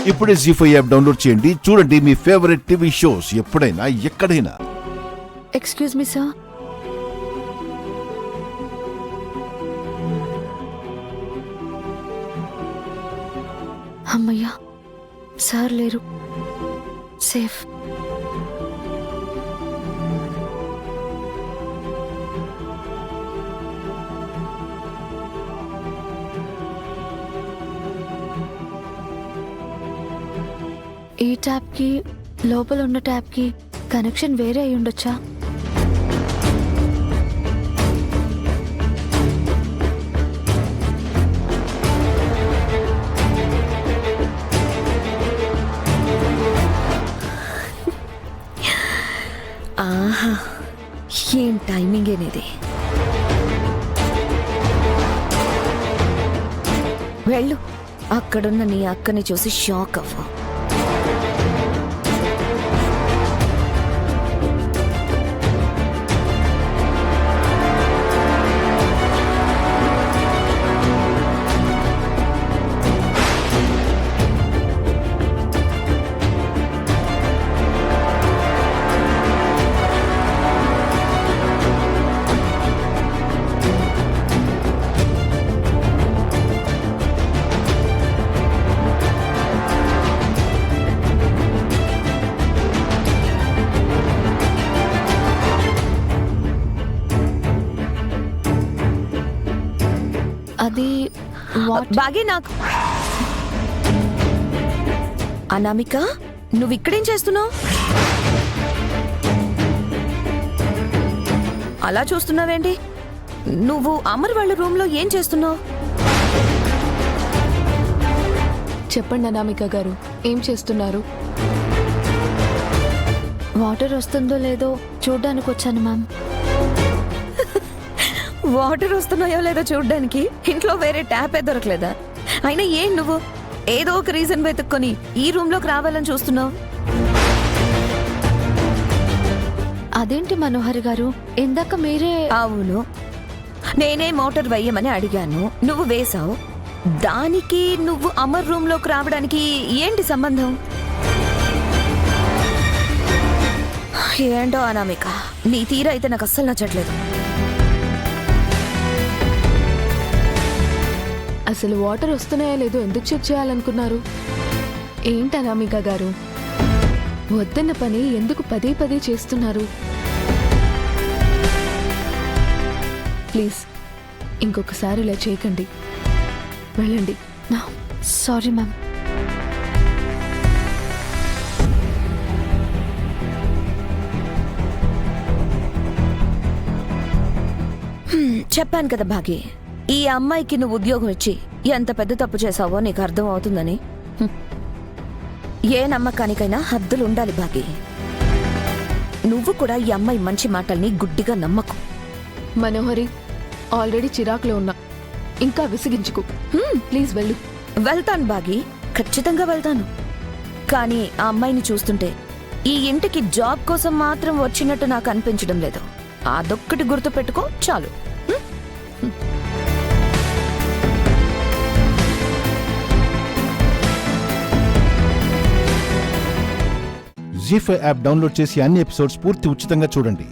ఇప్పుడే జీ5 app download చేయండి. చూడండి మీ ఫేవరెట్ టీవీ షోస్ ఎప్పుడైనా ఎక్కడైనా. Excuse me sir. అమ్మయ్యా, సార్ లేరు. సేఫ్. ఈ ట్యాప్కి లోపల ఉన్న ట్యాప్కి కనెక్షన్ వేరే అయి ఉండొచ్చా? ఆహా, ఏం టైమింగ్ అనేది. వెళ్ళు, అక్కడున్న నీ అక్కని చూసి షాక్ అవ్వు. అది బాగే నాకు. అనామిక, నువ్వు ఇక్కడేం చేస్తున్నావు? అలా చూస్తున్నావేంటి? నువ్వు అమర్ వాళ్ళ రూమ్ లో ఏం చేస్తున్నావు? చెప్పండి అనామిక గారు, ఏం చేస్తున్నారు? వాటర్ వస్తుందో లేదో చూడ్డానికి వచ్చాను మ్యామ్. వాటర్ వస్తున్నాయో లేదో చూడ్డానికి ఇంట్లో వేరే ట్యాపే దొరకలేదా? అయినా ఏం నువ్వు ఏదో ఒక రీజన్ వెతుక్కొని ఈ రూమ్ లోకి రావాలని చూస్తున్నావు? అదేంటి మనోహరి గారు, ఇందాక మీరే. అవును, నేనే మోటార్ వేయమని అడిగాను, నువ్వు వేశావు. దానికి నువ్వు అమర్ రూమ్ లోకి రావడానికి ఏంటి సంబంధం? ఏంటో అనామిక, నీ తీర అయితే నాకు అస్సలు నచ్చట్లేదు. అసలు వాటర్ వస్తున్నాయో లేదో ఎందుకు చెక్ చేయాలనుకున్నారు? ఏంటి అనామిక గారు, వద్దన్న పని ఎందుకు పదే పదే చేస్తున్నారు? ప్లీజ్ ఇంకొకసారి ఇలా చేయకండి, వెళ్ళండి. Sorry ma'am. చెప్పాను కదా భాగి, ఈ అమ్మాయికి నువ్వు ఉద్యోగం ఇచ్చి ఎంత పెద్ద తప్పు చేసావో నీకు అర్థం అవుతుందని. ఏ నమ్మకానికైనా హద్దులు ఉండాలి భాగి. నువ్వు కూడా ఈ అమ్మాయి మంచి మాటల్ని గుడ్డిగా నమ్మకు. మనోహరి, ఆల్రెడీ చిరాకులో ఉన్నా, ఇంకా విసిగించుకు. ప్లీజ్ వెళ్ళు. వెళ్తాను భాగి, ఖచ్చితంగా వెళ్తాను. కానీ ఆ అమ్మాయిని చూస్తుంటే ఈ ఇంటికి జాబ్ కోసం మాత్రం వచ్చినట్టు నాకు అనిపించడం లేదు. అదొక్కటి గుర్తు పెట్టుకో చాలు. జీ5 యాప్ డౌన్లోడ్ చేసి అన్ని ఎపిసోడ్స్ పూర్తి ఉచితంగా చూడండి.